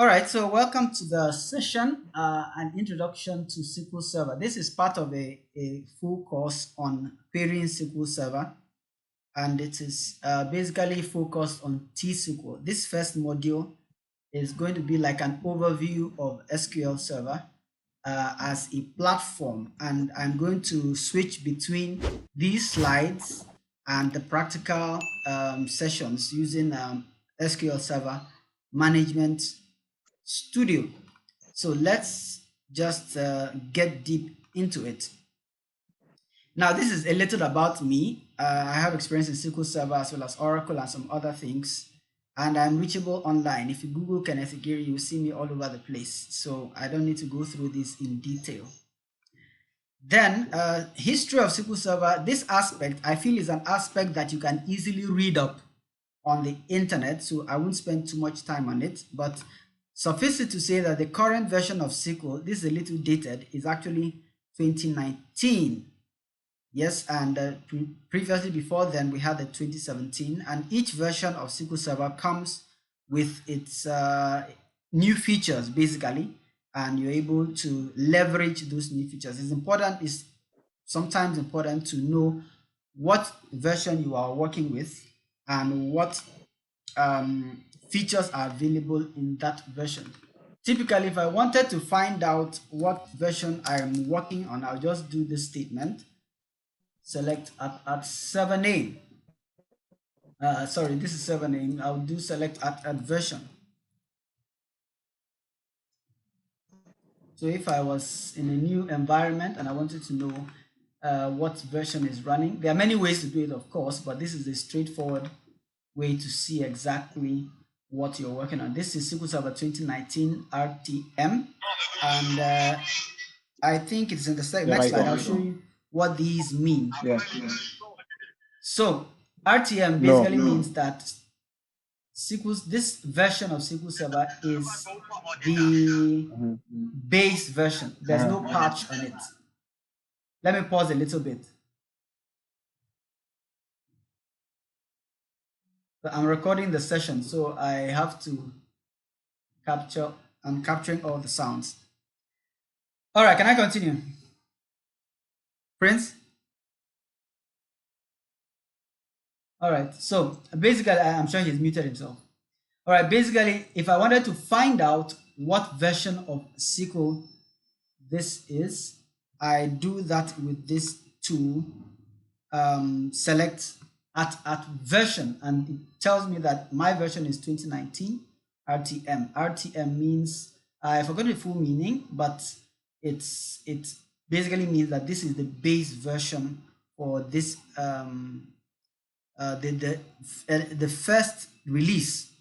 All right, so welcome to the session, an introduction to SQL Server. This is part of a full course on querying SQL Server, and it is basically focused on T-SQL. This first module is going to be like an overview of SQL Server as a platform, and I'm going to switch between these slides and the practical sessions using SQL Server Management Studio. So let's just get deep into it. Now, this is a little about me. I have experience in SQL Server as well as Oracle and some other things, and I'm reachable online. If you Google Kenneth Igiri, you'll see me all over the place. So I don't need to go through this in detail. Then, history of SQL Server. This aspect, I feel, is an aspect that you can easily read up on the internet, so I won't spend too much time on it, but suffice it to say that the current version of SQL, this is a little dated, is actually 2019. Yes, and previously before then we had the 2017, and each version of SQL Server comes with its new features basically, and you're able to leverage those new features. It's sometimes important to know what version you are working with and what features are available in that version. Typically, if I wanted to find out what version I am working on, I'll just do this statement. Select at 7a. Sorry, this is 7a. I'll do select at version. So if I was in a new environment and I wanted to know what version is running, there are many ways to do it, of course, but this is a straightforward way to see exactly what you're working on. This is SQL Server 2019 RTM, and I think it's in the next slide. I'll show you what these mean. Yeah. So RTM basically means that this version of SQL Server is the base version. There's no patch on it. Let me pause a little bit. But I'm recording the session, so I have to I'm capturing all the sounds. All right, can I continue? Prince? All right, so basically, I'm sure he's muted himself. All right, basically, if I wanted to find out what version of SQL this is, I do that with this tool, select at version, and it tells me that my version is 2019 RTM. RTM means, I forgot the full meaning, but it basically means that this is the base version for this the first release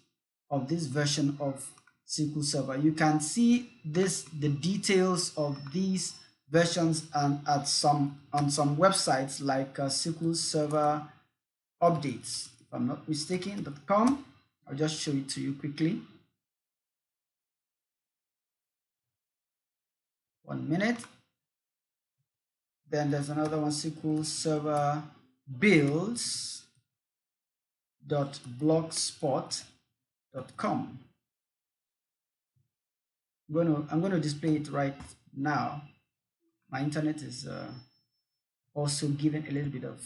of this version of SQL Server. You can see the details of these versions on some websites like SQL Server Updates, if I'm not mistaken, .com. I'll just show it to you quickly. 1 minute. Then there's another one, SQL Server builds.blogspot.com. I'm going to display it right now. My internet is also giving a little bit of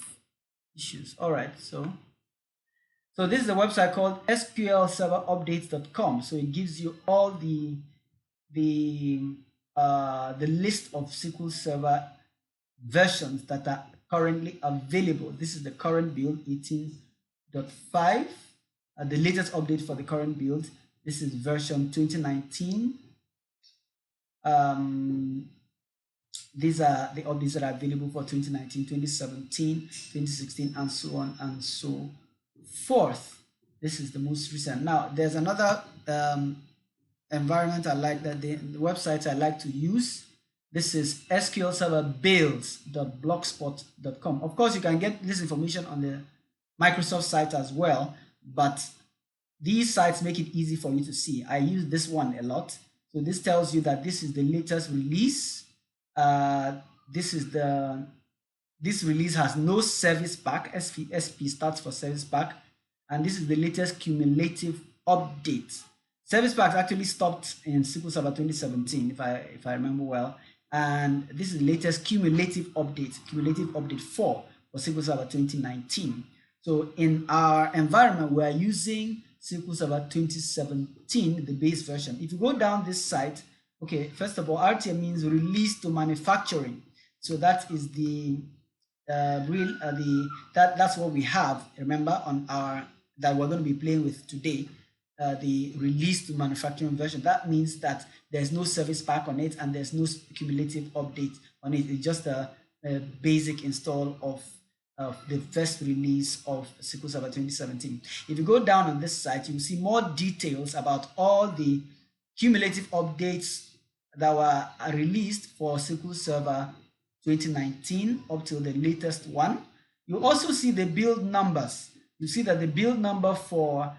issues. All right, so this is a website called SQL Server Updates.com. So it gives you all the list of SQL Server versions that are currently available. This is the current build 18.5, the latest update for the current build. This is version 2019. These are the updates that are available for 2019, 2017, 2016, and so on and so forth. This is the most recent. Now, there's another environment I like, that the website I like to use. This is SQL Server builds.blogspot.com. Of course, you can get this information on the Microsoft site as well, but these sites make it easy for you to see. I use this one a lot. So this tells you that this is the latest release. This release has no service pack. SP stands for service pack, and this is the latest cumulative update. Service packs actually stopped in SQL Server 2017, if I remember well, and this is the latest cumulative update 4 for SQL Server 2019. So in our environment, we are using SQL Server 2017, the base version. If you go down this site, okay, first of all, RTM means release to manufacturing. So that is that's what we have. Remember on our that we're going to be playing with today. The release to manufacturing version. That means that there's no service pack on it and there's no cumulative update on it. It's just a basic install of the first release of SQL Server 2017. If you go down on this site, you will see more details about all the cumulative updates that were released for SQL Server 2019 up till the latest one. You also see the build numbers. You see that the build number for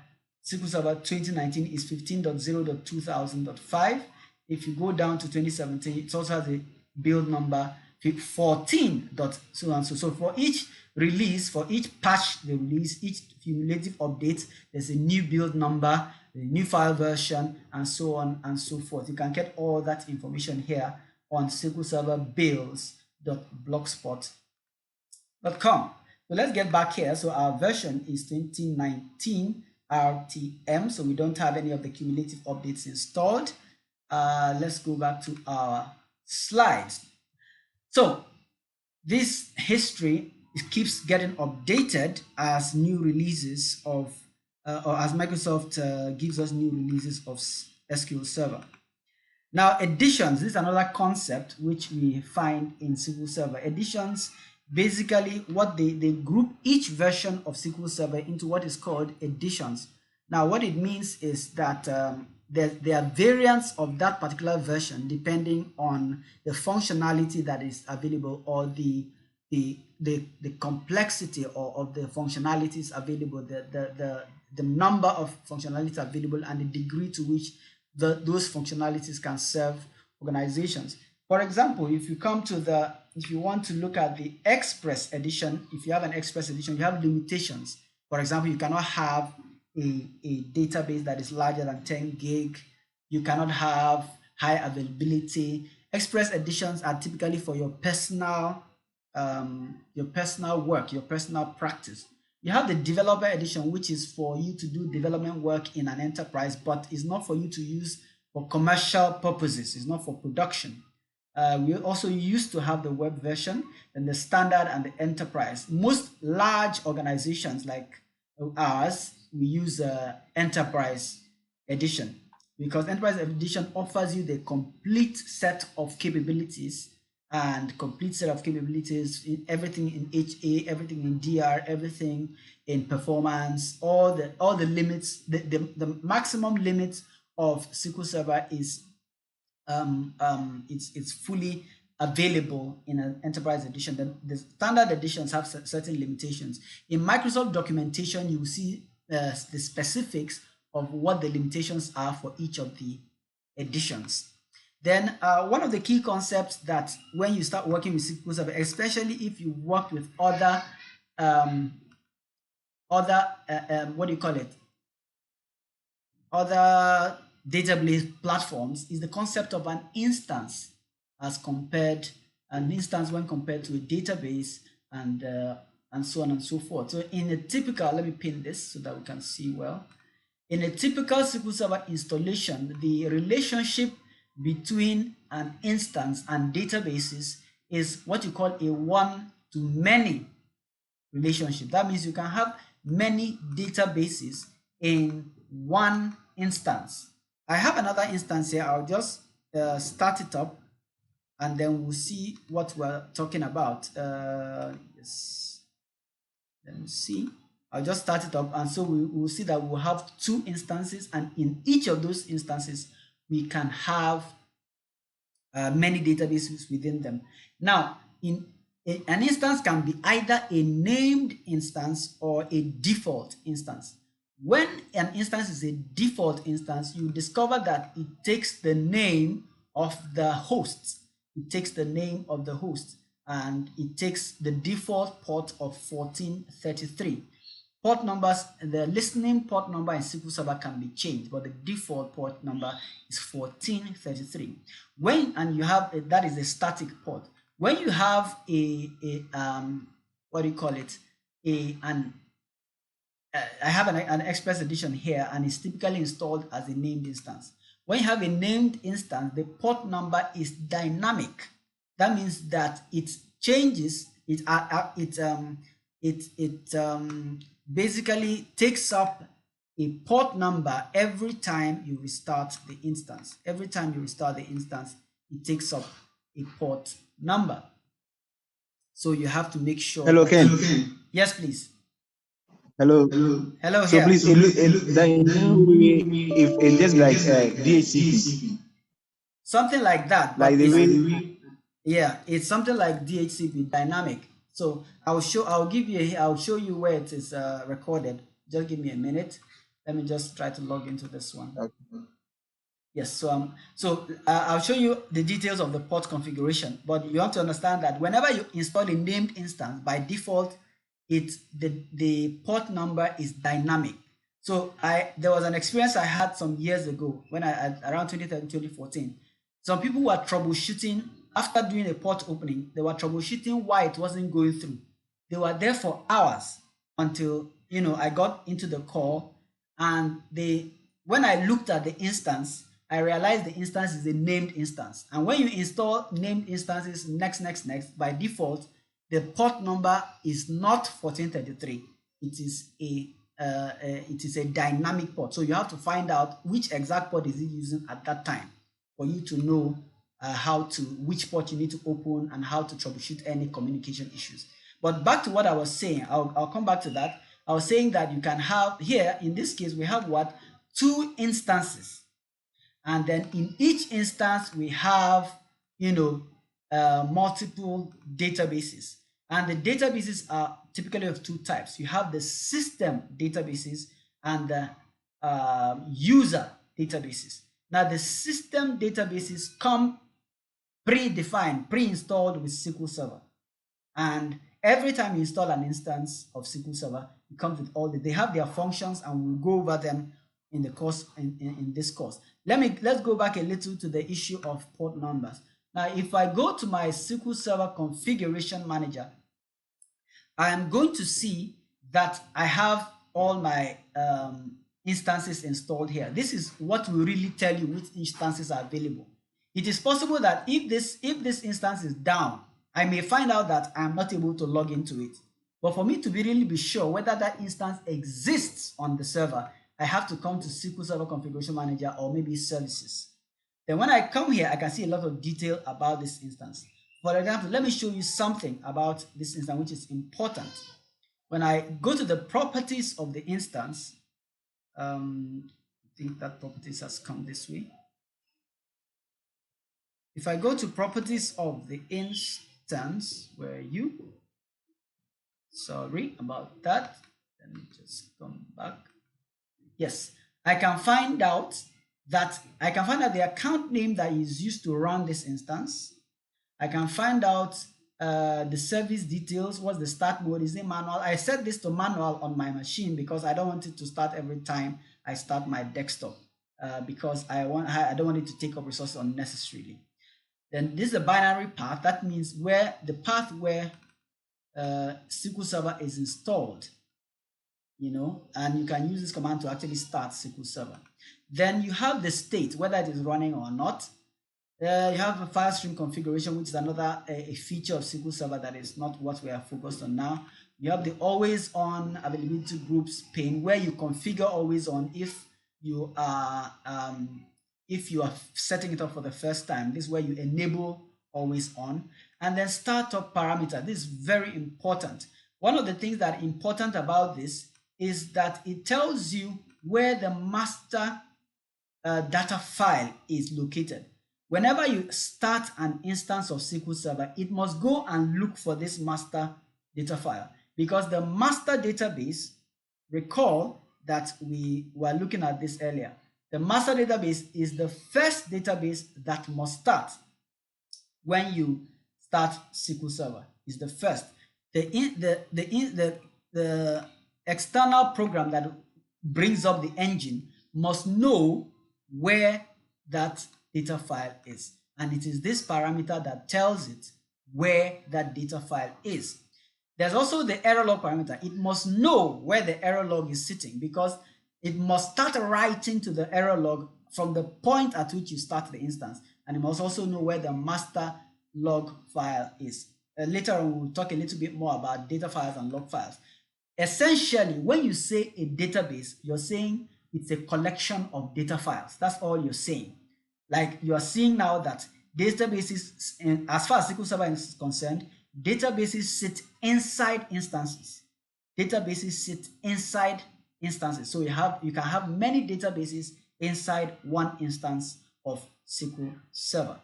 SQL Server 2019 is 15.0.2000.5. If you go down to 2017, it also has a build number 14. So and so. So for each release, for each patch they release, each cumulative update, there's a new build number, a new file version, and so on and so forth. You can get all that information here on SQL Server builds.blogspot.com. So let's get back here. So our version is 2019 RTM, so we don't have any of the cumulative updates installed. Let's go back to our slides. So this history keeps getting updated as new releases of or as Microsoft gives us new releases of SQL Server. Now editions, this is another concept which we find in SQL Server. Editions, basically what they group each version of SQL Server into what is called editions. Now what it means is that there are variants of that particular version depending on the functionality that is available or the complexity of the functionalities available, the number of functionalities available, and the degree to which those functionalities can serve organizations. For example, if you want to look at the Express edition, if you have an Express edition, you have limitations. For example, you cannot have a database that is larger than 10 gig. You cannot have high availability. Express editions are typically for your personal work, your personal practice. You have the Developer edition, which is for you to do development work in an enterprise, but it's not for you to use for commercial purposes. It's not for production. We also used to have the web version and the standard and the enterprise. Most large organizations like ours, we use enterprise edition because enterprise edition offers you the complete set of capabilities in everything in HA, everything in DR, everything in performance, all the limits, the maximum limits of SQL Server is it's fully available in an enterprise edition. The standard editions have certain limitations. In Microsoft documentation, you will see the specifics of what the limitations are for each of the editions. Then one of the key concepts that when you start working with SQL Server, especially if you work with other database platforms, is the concept of an instance when compared to a database, and so on and so forth. So in a typical, let me pin this so that we can see well. In a typical SQL Server installation, the relationship between an instance and databases is what you call a one-to-many relationship. That means you can have many databases in one instance. I have another instance here. I'll just start it up and then we'll see what we're talking about. Yes. Let me see. I'll just start it up, and so we'll see that we'll have two instances, and in each of those instances we can have many databases within them. Now, an instance can be either a named instance or a default instance. When an instance is a default instance, you discover that it takes the name of the host. It takes the name of the host, and it takes the default port of 1433. port numbers, the listening port number in SQL Server can be changed, but the default port number is 1433. When, and you have that is a static port. When you have what do you call it? I have an Express edition here, and it's typically installed as a named instance. When you have a named instance, the port number is dynamic. That means that it changes. It basically takes up a port number every time you restart the instance. Every time you restart the instance, it takes up a port number. So you have to make sure. Hello, Ken. Yes, please. Hello. Hello. So here. please, if it just like DHCP. Something like that. Like the way. Yeah, it's something like DHCP, dynamic. So I'll show you where it is recorded. Just give me a minute. Let me just try to log into this one. Okay. Yes, so I'll show you the details of the port configuration, but you have to understand that whenever you install a named instance, by default, the port number is dynamic. So there was an experience I had some years ago when around 2013, 2014. Some people were troubleshooting after doing a port opening. They were troubleshooting why it wasn't going through. They were there for hours until I got into the call, and when I looked at the instance, I realized the instance is a named instance. And when you install named instances next, by default, the port number is not 1433. It is a dynamic port. So you have to find out which exact port is it using at that time for you to know which port you need to open and how to troubleshoot any communication issues. But back to what I was saying, I'll come back to that. I was saying that you can have here, in this case, we have 2 instances. And then in each instance, we have, multiple databases. And the databases are typically of 2 types. You have the system databases and the user databases. Now, the system databases come predefined, pre-installed with SQL Server. And every time you install an instance of SQL Server, it comes with they have their functions, and we'll go over them in the course in this course. Let's go back a little to the issue of port numbers. Now, if I go to my SQL Server Configuration Manager, I am going to see that I have all my instances installed here. This is what will really tell you which instances are available. It is possible that if this instance is down, I may find out that I'm not able to log into it. But for me to really be sure whether that instance exists on the server, I have to come to SQL Server Configuration Manager or maybe Services. Then when I come here, I can see a lot of detail about this instance. For example, let me show you something about this instance which is important. When I go to the properties of the instance, I think that properties has come this way. If I go to properties of the instance, where are you? Sorry about that. Let me just come back. Yes, I can find out the account name that is used to run this instance. I can find out the service details. What's the start mode? Is it manual? I set this to manual on my machine because I don't want it to start every time I start my desktop because I don't want it to take up resources unnecessarily. Then this is a binary path. That means the path where SQL Server is installed, and you can use this command to actually start SQL Server. Then you have the state, whether it is running or not. You have a file stream configuration, which is another a feature of SQL Server that is not what we are focused on now. You have the always on availability groups pane, where you configure always on if you are setting it up for the first time. This is where you enable always on. And then startup parameter. This is very important. One of the things that is important about this is that it tells you where the master data file is located. Whenever you start an instance of SQL Server, it must go and look for this master data file, because the master database, recall that we were looking at this earlier, the master database is the first database that must start when you start SQL Server. Is the first. The external program that brings up the engine must know where that data file is. And it is this parameter that tells it where that data file is. There's also the error log parameter. It must know where the error log is sitting because it must start writing to the error log from the point at which you start the instance. And it must also know where the master log file is. Later on, we'll talk a little bit more about data files and log files. Essentially, when you say a database, you're saying it's a collection of data files. That's all you're saying. Like you are seeing now that databases, as far as SQL Server is concerned, databases sit inside instances. Databases sit inside instances. So you can have many databases inside one instance of SQL Server.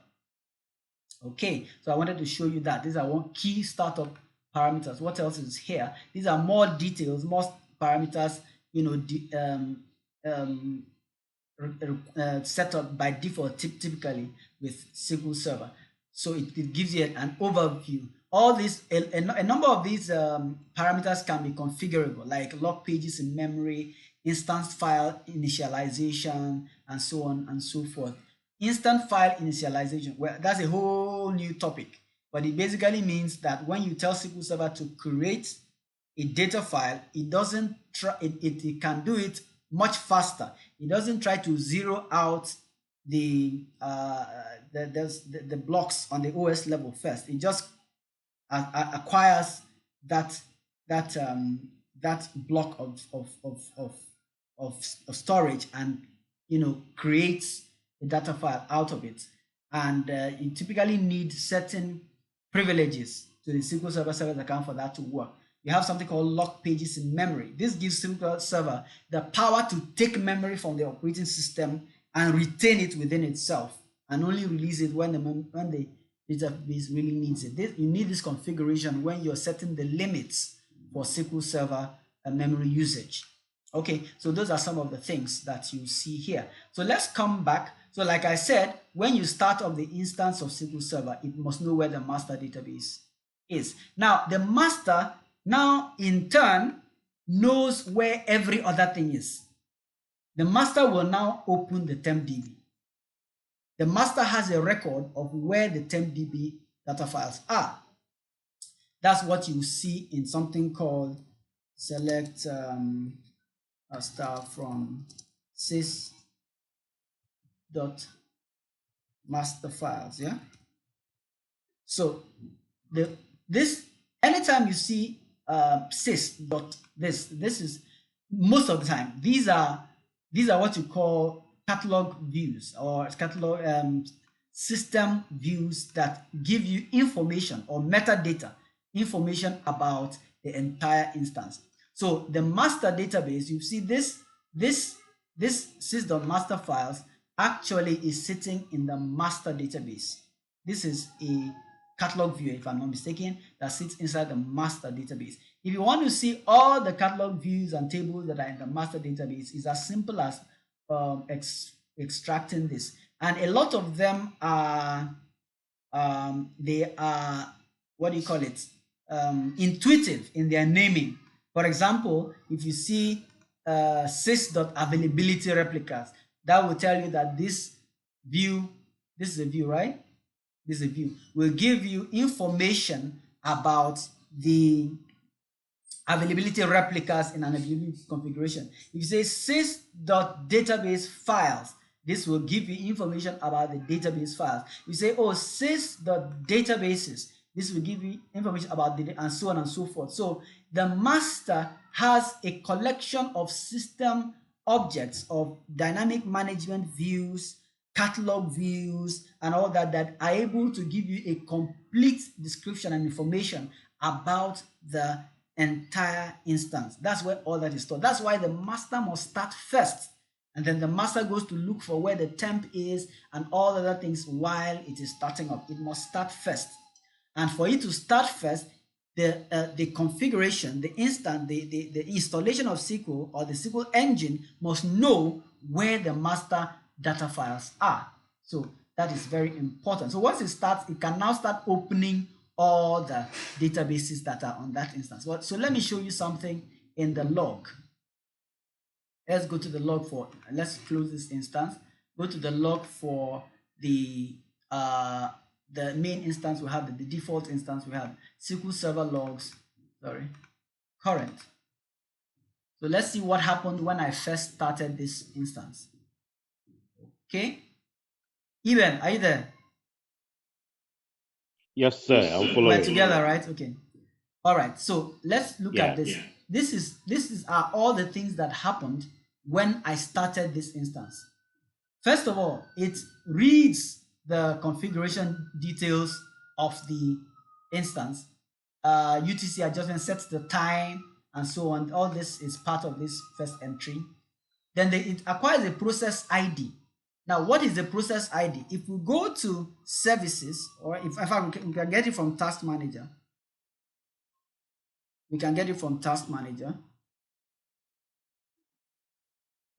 Okay, so I wanted to show you that. These are one key startup parameters. What else is here? These are more details, more parameters, set up by default typically with SQL Server. So it gives you an overview. All these, a number of these parameters can be configurable, like log pages in memory, instance file initialization, and so on and so forth. Instant file initialization, well, that's a whole new topic, but it basically means that when you tell SQL Server to create a data file, it doesn't try, it can do it much faster. It doesn't try to zero out the blocks on the OS level first. It just acquires that block of storage and creates a data file out of it. And you typically need certain privileges to the SQL Server service account for that to work. You have something called log pages in memory. This gives SQL Server the power to take memory from the operating system and retain it within itself and only release it when the database really needs it. You need this configuration when you're setting the limits for SQL Server memory usage. Okay, so those are some of the things that you see here. So let's come back. So like I said, when you start up the instance of SQL Server, it must know where the master database is. Now, the master now in turn knows where every other thing is. The master will now open the tempdb. The master has a record of where the tempdb data files are. That's what you see in something called select star from sys.master files. Yeah. So anytime you see sys.this is most of the time these are what you call catalog views or catalog system views that give you information or metadata information about the entire instance. So the master database, you see this sys.master files actually is sitting in the master database. This is a catalog view, if I'm not mistaken, that sits inside the master database. If you want to see all the catalog views and tables that are in the master database, it's as simple as extracting this. And a lot of them are, they are, what do you call it, intuitive in their naming. For example, if you see sys.availability replicas, that will tell you that this view, this is a view, right? This is a view, will give you information about the availability replicas in an availability configuration. If you say sys.database files, this will give you information about the database files. You say, oh, sys.databases, this will give you information about the, and so on and so forth. So the master has a collection of system objects of dynamic management views, catalog views, and all that are able to give you a complete description and information about the entire instance. That's where all that is stored. That's why the master must start first. And then the master goes to look for where the temp is and all other things while it is starting up. It must start first. And for it to start first, the configuration, the installation of SQL or the SQL engine must know where the master data files are. So that is very important. So once it starts, it can now start opening all the databases that are on that instance. So let me show you something in the log. Let's go to the log for, let's close this instance. Go to the log for the main instance we have, the default instance we have, SQL Server logs, current. So let's see what happened when I first started this instance. Okay. Eben, are you there? Yes, sir. I'm following. We're together, right? Okay. All right. So let's look at this. Yeah. This is all the things that happened when I started this instance. First of all, it reads the configuration details of the instance. UTC adjustment sets the time and so on. All this is part of this first entry. Then it acquires a process ID. Now, what is the process ID? If we go to services, or if we can get it from task manager. We can get it from task manager.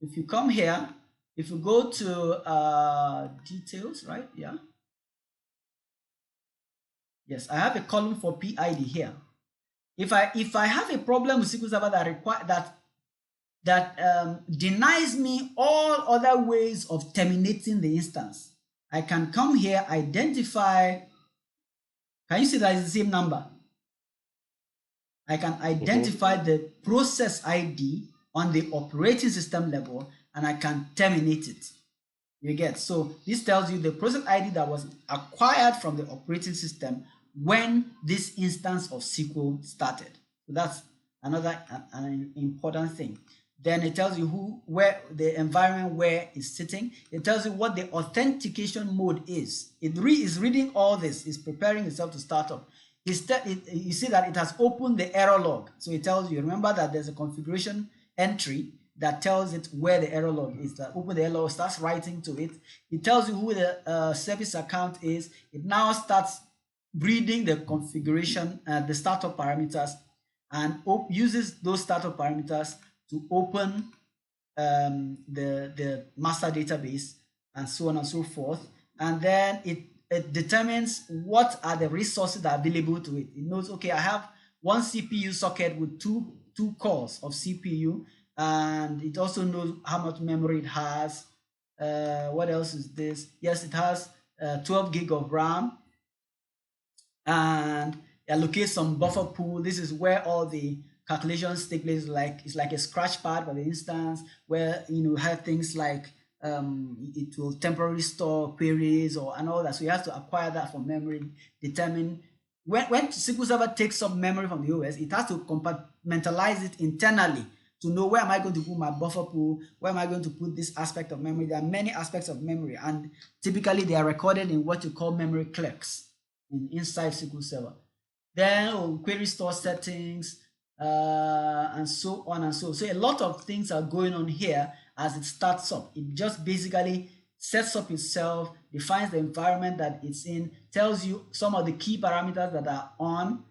If you come here, if you go to details, right? Yeah. Yes, I have a column for PID here. If I have a problem with SQL Server that denies me all other ways of terminating the instance, I can come here, identify. Can you see that it's the same number? I can identify the process ID on the operating system level, and I can terminate it. You get, so this tells you the process ID that was acquired from the operating system when this instance of SQL started. So that's another an important thing. Then it tells you where the environment where it's sitting. It tells you what the authentication mode is. It is reading all this. It's preparing itself to start up. You see that it has opened the error log. So it tells you, remember that there's a configuration entry that tells it where the error log is. That open the error log, starts writing to it. It tells you who the service account is. It now starts reading the configuration, the startup parameters, and uses those startup parameters to open the master database and so on and so forth. And then it determines what are the resources that are available to it. It knows, okay, I have one CPU socket with two cores of CPU, and it also knows how much memory it has. What else is this? Yes, it has 12 gig of RAM, and allocate some buffer pool. This is where all the calculations take place. It's like a scratch pad for the instance, where you have things like it will temporarily store queries and all that. So you have to acquire that from memory, determine when SQL Server takes up memory from the OS, it has to compartmentalize it internally to know where am I going to put my buffer pool, where am I going to put this aspect of memory. There are many aspects of memory, and typically they are recorded in what you call memory clerks inside SQL Server. Then query store settings, and so on and so on. So a lot of things are going on here as it starts up. It just basically sets up itself, defines the environment that it's in, tells you some of the key parameters that are on,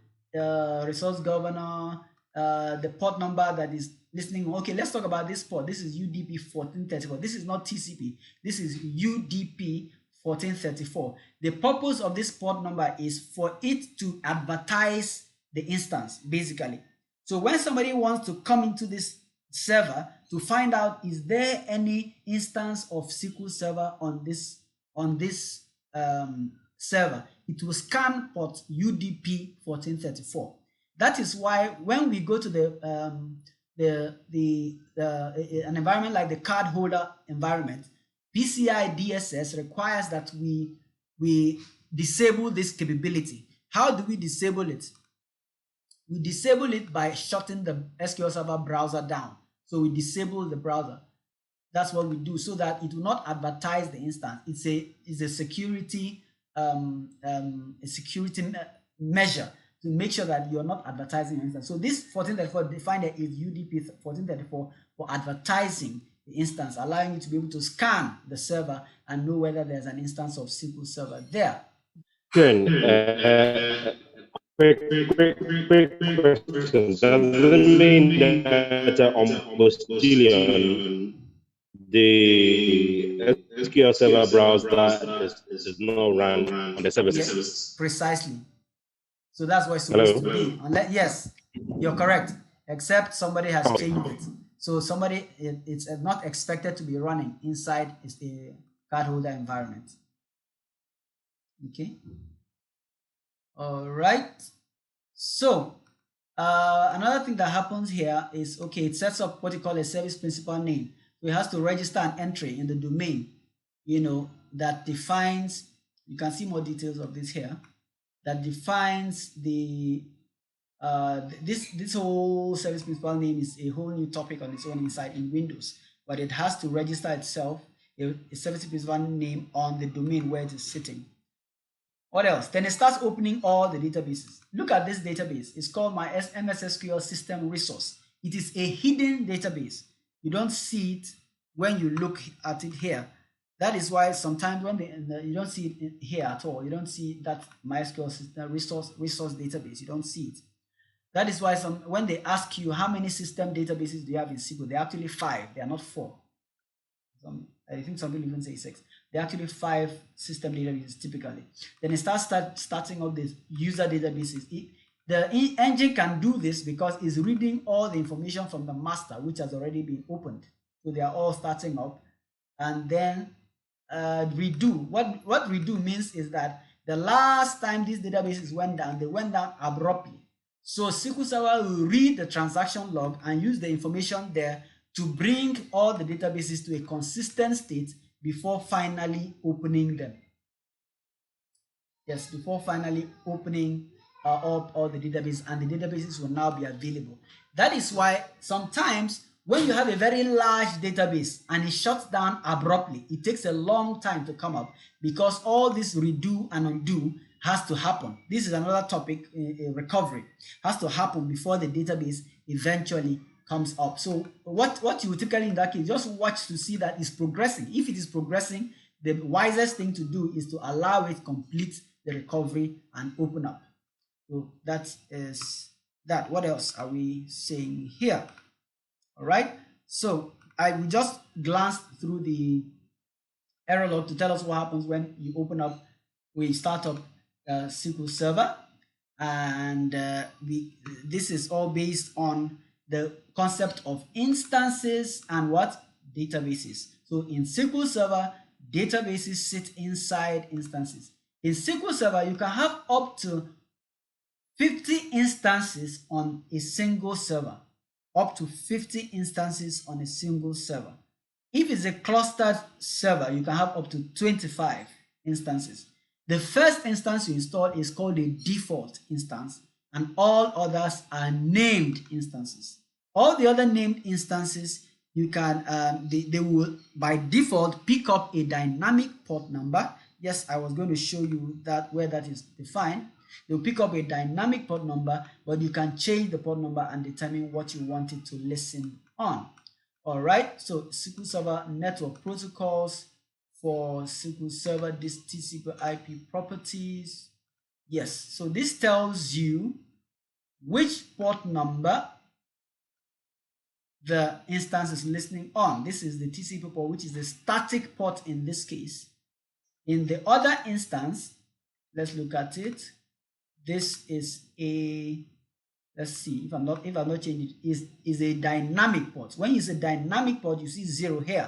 resource governor, the port number that is listening. Okay, let's talk about this port. This is UDP 1434. This is not TCP. This is UDP 1434. The purpose of this port number is for it to advertise the instance, basically. So when somebody wants to come into this server to find out, is there any instance of SQL Server on this server, it will scan port UDP 1434. That is why when we go to an environment like the cardholder environment, PCI DSS requires that we disable this capability. How do we disable it? We disable it by shutting the SQL Server browser down. So we disable the browser. That's what we do, so that it will not advertise the instance. It's a security measure to make sure that you're not advertising your instance. So this 1434 defined as UDP 1434 for advertising the instance, allowing you to be able to scan the server and know whether there's an instance of SQL Server there. Quick question. Does it mean that on Postilion, the SQL Server browser does not run on the services? Yes, precisely. So that's what it's supposed to be. Yes, you're correct. except somebody has changed it. So it's not expected to be running inside a cardholder environment. Okay. All right. So another thing that happens here is, okay, it sets up what you call a service principal name. So it has to register an entry in the domain, that defines, you can see more details of this here, that defines the this whole service principal name is a whole new topic on its own inside in Windows, but it has to register itself a service principal name on the domain where it is sitting. What else? Then it starts opening all the databases. Look at this database. It's called my MS SQL System Resource. It is a hidden database. You don't see it when you look at it here. That is why sometimes when you don't see it here at all. You don't see that MySQL System resource database. You don't see it. That is why when they ask you how many system databases do you have in SQL, they're actually 5. They are not 4. I think some people even say 6. They're actually 5 system databases typically. Then it starting up this user databases. The engine can do this because it's reading all the information from the master, which has already been opened. So they are all starting up. And then redo. What redo means is that the last time these databases went down, they went down abruptly. So SQL Server will read the transaction log and use the information there to bring all the databases to a consistent state before finally opening them. Yes, before finally opening up all the databases, and the databases will now be available. That is why sometimes when you have a very large database and it shuts down abruptly, it takes a long time to come up because all this redo and undo has to happen. This is another topic, recovery has to happen before the database eventually comes up. So what you typically in that case, just watch to see that it's progressing. If it is progressing, the wisest thing to do is to allow it complete the recovery and open up. So that is that. What else are we saying here? All right. So I will just glance through the error log to tell us what happens when you open up, we start up SQL Server, and this is all based on the concept of instances and what? Databases. So in SQL Server, databases sit inside instances. In SQL Server, you can have up to 50 instances on a single server. Up to 50 instances on a single server. If it's a clustered server, you can have up to 25 instances. The first instance you install is called a default instance, and all others are named instances. All the other named instances, you can they will by default pick up a dynamic port number. Yes, I was going to show you that where that is defined. They'll pick up a dynamic port number, but you can change the port number and determine what you want it to listen on. All right, so SQL Server network protocols for SQL Server, this TCP IP properties. Yes, so this tells you which port number the instance is listening on. This is the TCP port, which is the static port in this case. In the other instance, let's look at it. This is a, let's see if I'm not changing it, is a dynamic port. When you say dynamic port, you see 0 here.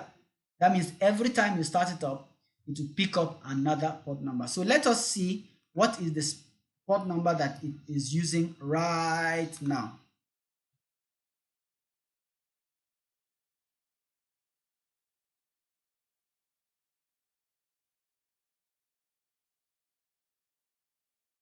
That means every time you start it up, it will pick up another port number. So let us see what is this port number that it is using right now.